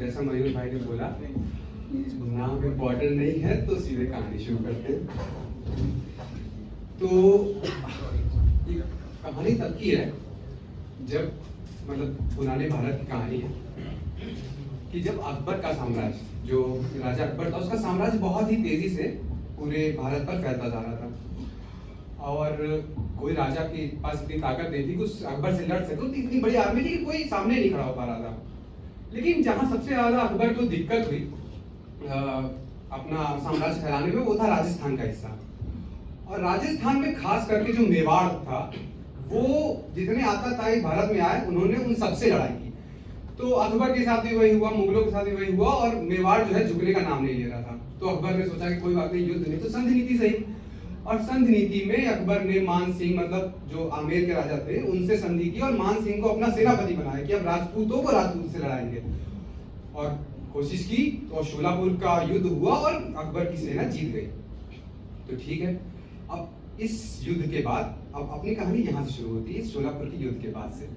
जैसा मयूर भाई ने बोला, नाम इम्पोर्टेंट नहीं है तो सीधे कहानी शुरू करते हैं। तो ये कहानी तब की है जब मतलब पुराने भारत की कहानी है कि जब अकबर का साम्राज्य, जो राजा अकबर था, उसका साम्राज्य बहुत ही तेजी से पूरे भारत पर फैलता जा रहा था और कोई राजा के पास इतनी ताकत नहीं थी कि उस अकबर से लड़ सके। इतनी बड़ी आर्मी थी कि कोई सामने नहीं खड़ा हो पा रहा था। लेकिन जहां सबसे ज्यादा अकबर को दिक्कत हुई अपना साम्राज्य फैलाने में, वो था राजस्थान का हिस्सा। और राजस्थान में खास करके जो मेवाड़ था, वो जितने आताताई भारत में आए उन्होंने उन सबसे लड़ाई की। तो अकबर के साथ भी वही हुआ, मुगलों के साथ भी वही हुआ और मेवाड़ जो है झुकने का नाम नहीं ले रहा था। तो अकबर ने सोचा कि कोई बात नहीं, युद्ध नहीं तो संधि नीति सही। और संधि नीति में अकबर ने मान सिंह, मतलब जो आमेर के राजा थे, उनसे संधि की और मान सिंह को अपना सेनापति बनाया कि अब राजपूतों को राजपूत से लड़ाएंगे। और कोशिश की तो शोलापुर का युद्ध हुआ और अकबर की सेना जीत गई। तो ठीक है, अब इस युद्ध के बाद अब अपनी कहानी यहाँ से शुरू होती है, शोलापुर के युद्ध के बाद से।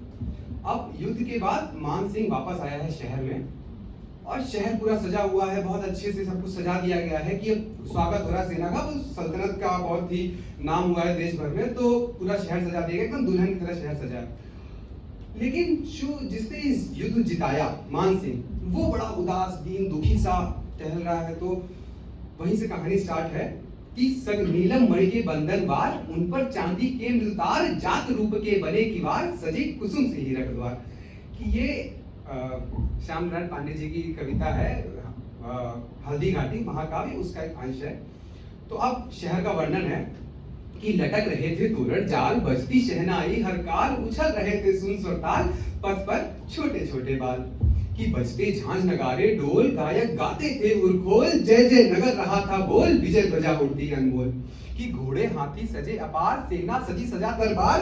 अब युद्ध के बाद मान सिंह वापस आया है शहर में और शहर पूरा सजा हुआ है, बहुत अच्छे से सब कुछ सजा दिया गया है कि अब स्वागत हो रहा है सेना का। वो सल्तनत का बहुत ही नाम हुआ है देश भर में, तो पूरा शहर सजा दिया गया, एकदम दुल्हन की तरह शहर सजा। लेकिन जो जिसने इस युद्ध जिताया, मान सिंह, वो बड़ा उदास, दीन दुखी सा टहल रहा है। तो वहीं से कहानी स्टार्ट है कि सग नीलम मणि के बंधनवार, उन पर चांदी के मृतार, जात रूप के बने किवार, सजे कुसुम से हीरक द्वार। कि ये श्याम नारायण पांडे जी की कविता है, हल्दी घाटी महाकाव्य, उसका एक अंश है। तो अब शहर का वर्णन है कि लटक रहे थे तोरण जाल, बजती शहनाई हर काल, उछल रहे थे सुन सुरताल, पथ पर छोटे छोटे बाल। कि बजते झांझ नगारे डोल, गायक गाते थे उर्खोल, जय जय नगर रहा था बोल, विजय ध्वजा उड़ती अनमोल। कि घोड़े हाथी सजे अपार, सेना सजी सजा दरबार,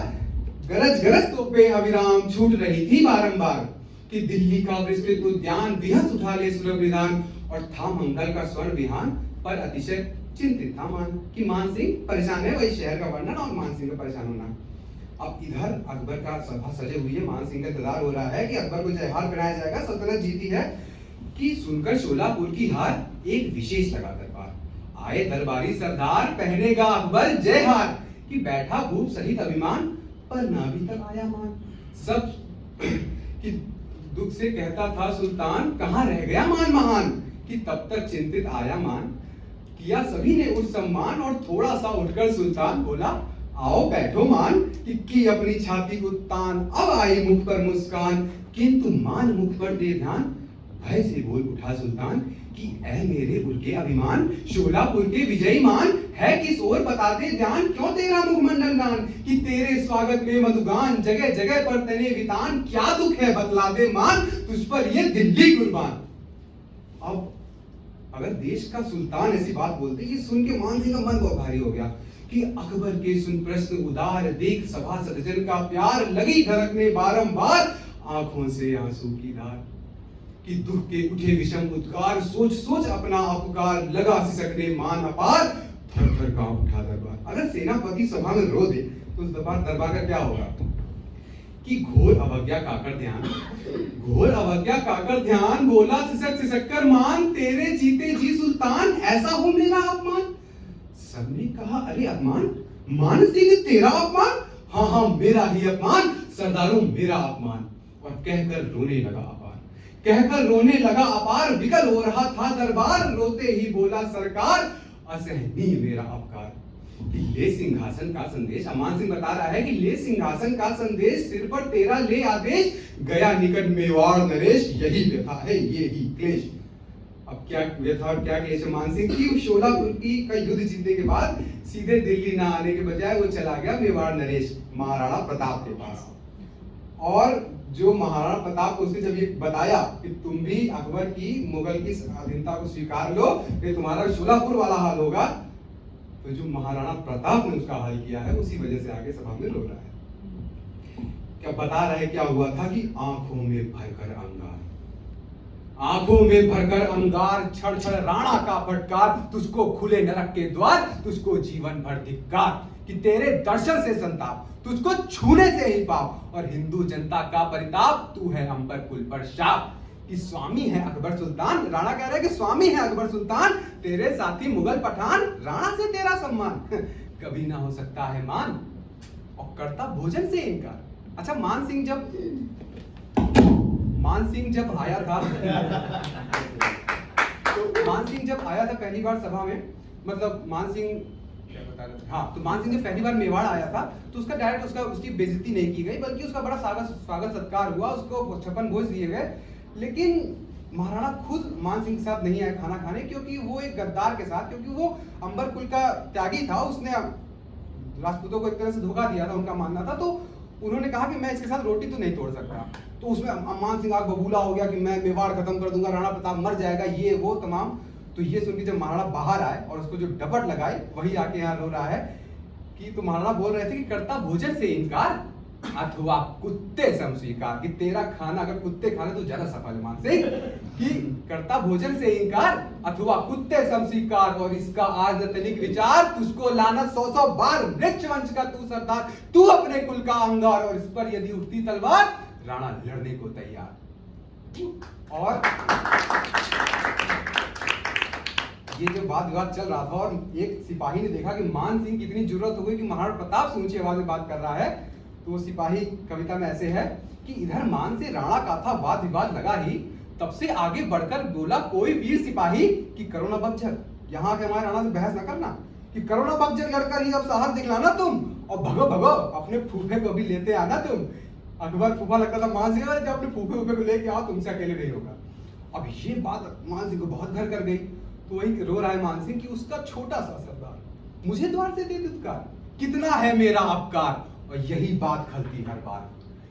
गरज गरज तोपें अविराम छूट रही थी बारंबार। कि दिल्ली का विस्तृत उद्यान विहस उठा ले सुरभ निदान, और था मंगल का स्वर्ण विहान, पर अतिशय चिंतित था मान। कि मान सिंह परेशान है, वही शहर का वर्णन और मान सिंह का परेशान होना। अब इधर अकबर का सभा सजे हुई है, मान सिंह का इंतजार हो रहा है कि अकबर को जयहार पहनाया जाएगा, सल्तनत जीती है। कि सुनकर शोलापुर की हार एक विशेष लगा दरबार, आए दरबारी सरदार, पहनेगा अकबर जयहार। कि बैठा भूप सहित अभिमान, पर ना भी तक आया मान। सब कि दुख से कहता था सुल्तान, कहाँ रह गया मान महान। कि तब तक चिंतित आया मान, किया सभी ने उस सम्मान, और थोड़ा सा उठकर सुल्तान बोला, आओ बैठो मान। कि अपनी छाती को तान, अब आई मुख पर मुस्कान, किंतु मान मुख पर दे ध्यान, भय से बोल उठा सुल्तान। कि ऐ मेरे उर के अभिमान, शोलापुर के विजयी मान, है किस ओर बता दे ध्यान, क्यों तेरा मुखमंडल गान। कि तेरे स्वागत में मधुगान, जगह जगह पर तने वितान, क्या दुख है बतला दे मान, तुझ पर ये दिल्ली कुर्बान। अब अगर देश का सुल्तान ऐसी बात बोलते, ये सुन के मान सिंह का मन बहुत भारी हो गया। कि अकबर के सुन प्रश्न उदार, देख सभा सज्जन का प्यार, लगी धड़कने बारंबार, आंखों से आंसू की धार। कि दुख के उठे विषम उद्गार, सोच सोच अपना अपकार, लगा सिसकने मान अपार, थर थर कांप उठा दरबार। अगर सेनापति सभा में रो दे तो उस दरबार का क्या होगा। कि घोर अवज्ञा काकर ध्यान, घोर अवज्ञा काकर ध्यान, बोला सिसक सिसक कर मान, तेरे जीते जी सुल्तान, ऐसा हो मेरा अपमान। सबने कहा, अरे अपमान, मान सिंह तेरा अपमान। हाँ हाँ मेरा ही अपमान, सरदारों मेरा अपमान। और कहकर रोने लगा अपार, कहकर रोने लगा अपार, विकल हो रहा था दरबार, रोते ही बोला सरकार, असहनीय मेरा अपकार। कि ले सिंहासन का संदेश, अमान सिंह बता रहा है कि ले सिंहासन का संदेश, सिर पर तेरा ले आदेश, गया निकट मेवाड़ नरेश, यही व्यथा है ये ही क्लेश। अब क्या व्यथा और क्या क्लेश है मान सिंह की। शोलापुर की का युद्ध जीतने के बाद सीधे दिल्ली ना आने के बजाय वो चला गया मेवाड़ नरेश, महाराणा प्रताप के पास। और जो महाराणा प्रताप को उसने जब ये बताया कि तुम भी अकबर की, मुगल की अधीनता को स्वीकार लो, नहीं तुम्हारा शोलापुर वाला हाल होगा, तो जो महाराणा प्रताप ने उसका हाल किया है, उसी वजह से आगे सभा में रो रहा है। क्या बता रहे क्या हुआ था कि आंखों में भरकर अंगार, आंखों में भरकर अंगार, छड़ छड़ राणा का फटकार, तुझको खुले नरक के द्वार, तुझको जीवन भर धिक्कार। कि तेरे दर्शन से संताप, तुझको छूने से ही पाप, और हिंदू जनता का परिताप, तू है अंबर कुल पर शाप। कि स्वामी है अकबर सुल्तान। राणा कह रहा है कि स्वामी है अकबर सुल्तान, तेरे साथी मुगल पठान, राणा से तेरा सम्मान कभी ना हो सकता है मान, और करता भोजन से इनकार। अच्छा, मान सिंह जब आया था तो मान सिंह जब आया था पहली बार सभा में, मतलब मान सिंह क्या बता रहे थे, हाँ, तो मान सिंह जब पहली बार मेवाड़ आया था तो उसका डायरेक्ट उसकी बेइज्जती नहीं की गई, बल्कि उसका बड़ा स्वागत सत्कार हुआ, उसको छप्पन भोज दिए गए। लेकिन महाराणा खुद मान सिंह के साथ नहीं आए खाना खाने, क्योंकि वो एक गद्दार के साथ, क्योंकि वो अंबर कुल का त्यागी था, उसने राजपूतों को एक तरह से धोखा दिया था, उनका मानना था। तो उन्होंने कहा कि मैं इसके साथ रोटी तो नहीं तोड़ सकता। तो उसमें मान सिंह आग बबूला हो गया कि मैं मेवाड़ खत्म कर दूंगा, राणा प्रताप मर जाएगा, ये वो तमाम। तो ये सुन के जब महाराणा बाहर आए और उसको जो डपट लगाई, वही आके यहाँ रो रहा है कि तो महाराणा बोल रहे थे कि करता भोजन से इनकार अथवा कुत्ते सम स्वीकार, कि तेरा खाना अगर कुत्ते खा ले तो ज्यादा सफल मान सिंह, कि करता भोजन से इनकार अथवा कुत्ते सम स्वीकार, और इसका आज तनिक विचार, तुझको लाना 100 बार वृक्ष वंश का तू सरदार, तू अपने कुल का अंगार, और इस पर यदि उठती तलवार राणा लड़ने को तैयार। और ये जो वाद विवाद चल रहा था और एक सिपाही ने देखा कि मान सिंह की इतनी जरूरत हो गई कि महाराणा प्रताप से ऊंची आवाज में बात कर रहा है, तो वो सिपाही कविता में ऐसे है कि इधर मान से राणा का था वाद विवाद लगा ही, तब से आगे बढ़कर बोला कोई वीर सिपाही कि करो ना बकझक, यहाँ के हमारे राणा से बहस ना करना, कि करो ना बकझक लड़कर ही अब साहस दिखलाना तुम, और भगो भगो अपने फूफे को भी लेते आना तुम। अकबर फूफा लगता था मान सिंह, जब अपने फूफे को लेके आओ, तुमसे अकेले नहीं होगा। अब ये बात मान सिंह को बहुत घर कर गई, तो वही रो रहा है मान सिंह कि उसका छोटा सा सरदार मुझे द्वार से दे दुत्कार, कितना है मेरा अपकार, और यही बात खलती हर बार,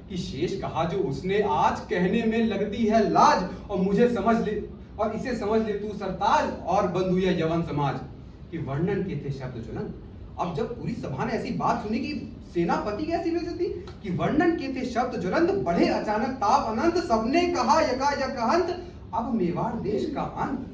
कि शेष कहा जो उसने आज कहने में लगती है लाज, और मुझे समझ ले और इसे समझ ले तू सरताज, और बंधु या यवन समाज, कि वर्णन के थे शब्द ज्वलंत। अब जब पूरी सभा ने ऐसी बात सुनी कि सेनापति कैसी बेइज्जती, कि वर्णन के थे शब्द ज्वलंत, बढ़े अचानक ताप अनंत, सबने कहा यकायक अंत, अब मेवाड़ देश का अंत,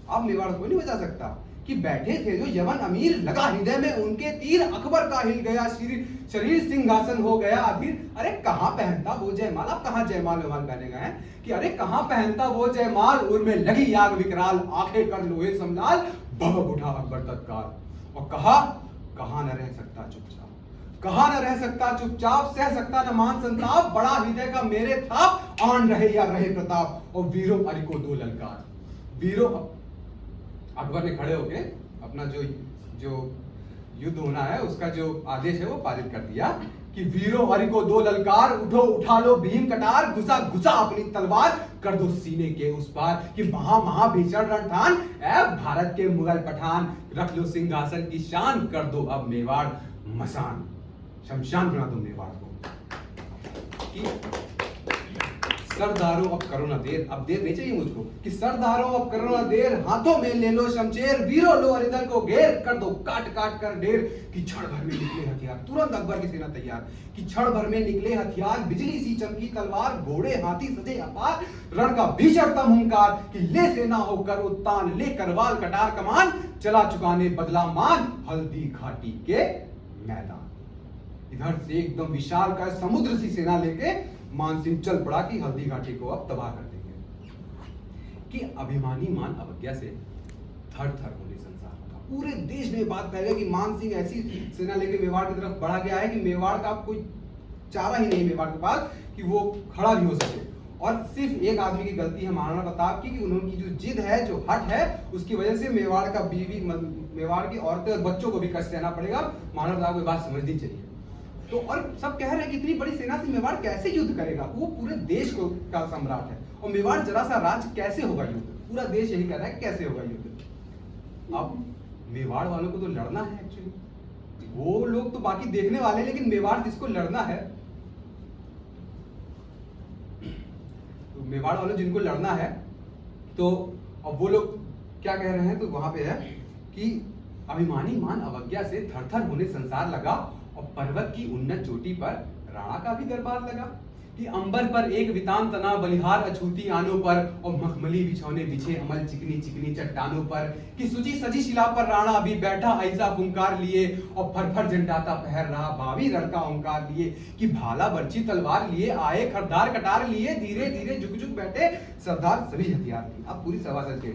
अब मेवाड़ कोई नहीं बचा सकता, कि बैठे थे जो यवन अमीर, लगा हृदय में उनके तीर, अकबर का हिल गया शरीर सिंहासन हो गया अधीर। अरे कहाँ पहनता वो जयमाल, अब कहाँ जयमाल वेमाल पहने गए हैं, कि अरे कहाँ पहनता वो जयमाल, उर में लगी आग विकराल, आंखें कर लोहे समलाल, भभक उठा अकबर तत्काल, और कहाँ न रह सकता चुपचाप, कहाँ न रह सकता चुपचाप, सह सकता न मान संताप, बड़ा हृदय का मेरे थाप, आन रहे या रहे प्रताप, और वीरों अरि को दो ललकार। वीरों, अकबर ने खड़े होके अपना जो युद्ध होना है उसका जो आदेश है वो पारित कर दिया, कि वीरों हरि को दो ललकार, उठो उठा लो भीम कटार, घुसा घुसा अपनी तलवार, कर दो सीने के उस पार, कि महा भीषण रणठान, ऐ भारत के मुगल पठान, रख लो सिंहासन की शान, कर दो अब मेवाड़ मसान, शमशान बना दो मेवाड़ को। सरदारों अब करो ना देर, अब देर नहीं चाहिए मुझको, कि सरदारों अब करो ना देर, हाथों में ले लो शमशेर, वीरों लो अरिंदल को घेर, कर दो काट काट कर ढेर, कि क्षण भर में निकले हथियार, तुरंत अकबर की सेना तैयार, कि क्षण भर में निकले हथियार, बिजली सी चमकी तलवार, घोड़े हाथी सजे अपार, रण का भीषणतम हुंकार, कि ले सेना होकर उत्तान, ले करवाल कटार कमान, चला चुकाने बदला मान, हल्दी घाटी के मैदान। इधर से एकदम विशाल का समुद्र सी सेना लेके मान सिंह चल पड़ा कि हल्दी घाटी को अब तबाह कर देंगे, कि अभिमानी मान अवज्ञा से थर थर होने संसार का, पूरे देश में बात फैल गई कि मान सिंह ऐसी सेना लेके मेवाड़ की तरफ बढ़ा गया है कि मेवाड़ का कोई चारा ही नहीं मेवाड़ के पास कि वो खड़ा भी हो सके। और सिर्फ एक आदमी की गलती है महाराणा प्रताप की, कि उन्होंने जो जिद है, जो हट है, उसकी वजह से मेवाड़ का बीवी, मेवाड़ की औरतें और बच्चों को भी कष्ट सहना पड़ेगा। महाराणा प्रताप को बात समझनी चाहिए। तो और सब कह रहे हैं कि इतनी बड़ी सेना से मेवाड़ कैसे युद्ध करेगा, वो पूरे देश को का सम्राट है, और मेवाड़ जरा सा राज्य कैसे होगा युद्ध, पूरा देश यही कह रहा है कि कैसे होगा युद्ध। अब मेवाड़ वालों को तो लड़ना है एक्चुअली, वो लोग तो बाकी देखने वाले, लेकिन मेवाड़ जिसको लड़ना है, तो मेवाड़ वालों जिनको लड़ना है, तो अब वो लोग क्या कह रहे हैं, तो वहां पे है कि अभिमानी मान अवज्ञा से थर थर होने संसार लगा, और पर्वत की उन्नत चोटी पर राणा का भी दरबार लगा, कि अंबर पर एक वितान तना बलिहार अछूती आनों पर और मखमली बिछौने बिछे अमल चिकनी चिकनी चट्टानों पर कि सुची सजी शिला पर राणा अभी बैठा ऐसा फुंकार लिए और फरफर झंडाता पहर रहा भावी रण का ओंकार लिए कि भाला बर्ची तलवार लिए आए खरदार कटार लिए धीरे धीरे झुक झुक बैठे सरदार सभी हथियार लिए। अब पूरी सभा सज गई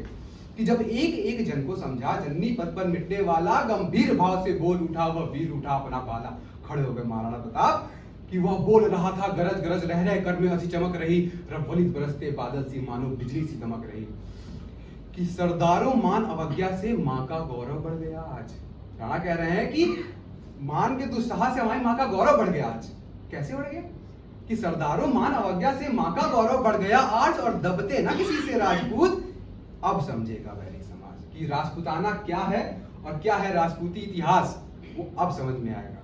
कि जब एक एक जन को समझा जननी पद पर मिटने वाला गंभीर भाव से बोल उठा वह वीर उठा अपना पाला। खड़े हो गए महाराणा प्रताप कि वह बोल रहा था गरज गरज रह रहे कर में हंसी चमक रही रवलित बरसते बादल सी मानो बिजली सी दमक रही कि सरदारों मान अवज्ञा से माँ का गौरव बढ़ गया आज। राणा कह रहे हैं कि मान के दुस्साहस से हमारी माँ का गौरव बढ़ गया आज। कैसे बढ़ गया कि सरदारों मान अवज्ञा से माँ का गौरव बढ़ गया आज और दबते ना किसी से राजपूत। अब समझेगा वैरी समाज कि राजपूताना क्या है और क्या है राजपूती इतिहास, वो अब समझ में आएगा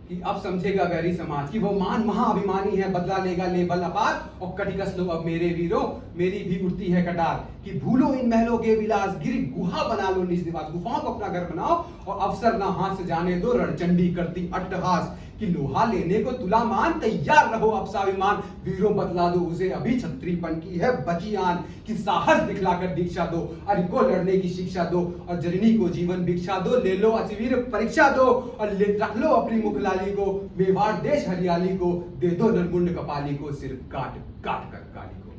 कि अब समझेगा वैरी समाज कि वो मान महाअभिमानी है बदला लेगा ले बल अपार और कटिकस लो अब मेरे वीरों मेरी भी उठती है कटार कि भूलो इन महलों के विलास गिर गुहा बना लो निज निवास गुफाओं को अपना घर बनाओ और अफसर ना हाथ से जाने दो रणचंडी करती अट्टहास कि लोहा लेने को तुला मान तैयार रहो अब स्वाभिमान वीरों बतला दो उसे अभी छत्रीपन की है बची आन कि साहस दिखलाकर दीक्षा दो अरि को लड़ने की शिक्षा दो और जननी को जीवन भिक्षा दो ले लो असिवीर परीक्षा दो और रख लो अपनी मुखलाली को मेवाड़ देश हरियाली को दे दो नरमुंड कपाली को सिर काट काट कर काली को।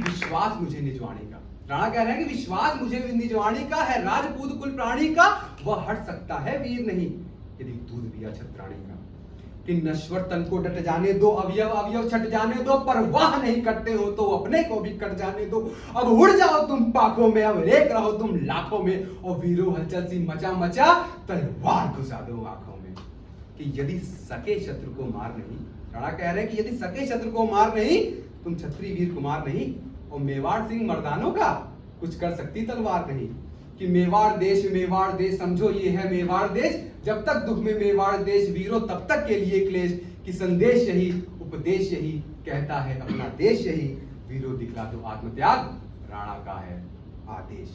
विश्वास मुझे निजवाणी का राणा कह रहे हैं कि विश्वास मुझे निजवाणी का है राजपूत कुल प्राणी का वह हट सकता है वीर नहीं यदि दूध पिया छत्राणी का कि नश्वर तन को डट जाने दो अवयव अवयव छट जाने दो परवाह नहीं करते हो तो अपने को भी कट जाने दो अब उड़ जाओ तुम पाखों में अब रेक रहो तुम लाखों में और वीरों हलचल सी मचा मचा तलवार घुसा दो आंखों में कि यदि सके शत्रु को मार नहीं राणा कह रहे हैं कि यदि सके शत्रु को मार नहीं तुम छत्री वीर कुमार नहीं और मेवाड़ सिंह मर्दानों का कुछ कर सकती तलवार नहीं कि मेवाड़ देश समझो ये है मेवाड़ देश जब तक दुख में मेवाड़ देश वीरों तब तक के लिए क्लेश कि संदेश यही उपदेश यही कहता है अपना देश यही वीरों दिखला दो आत्मत्याग राणा का है आदेश।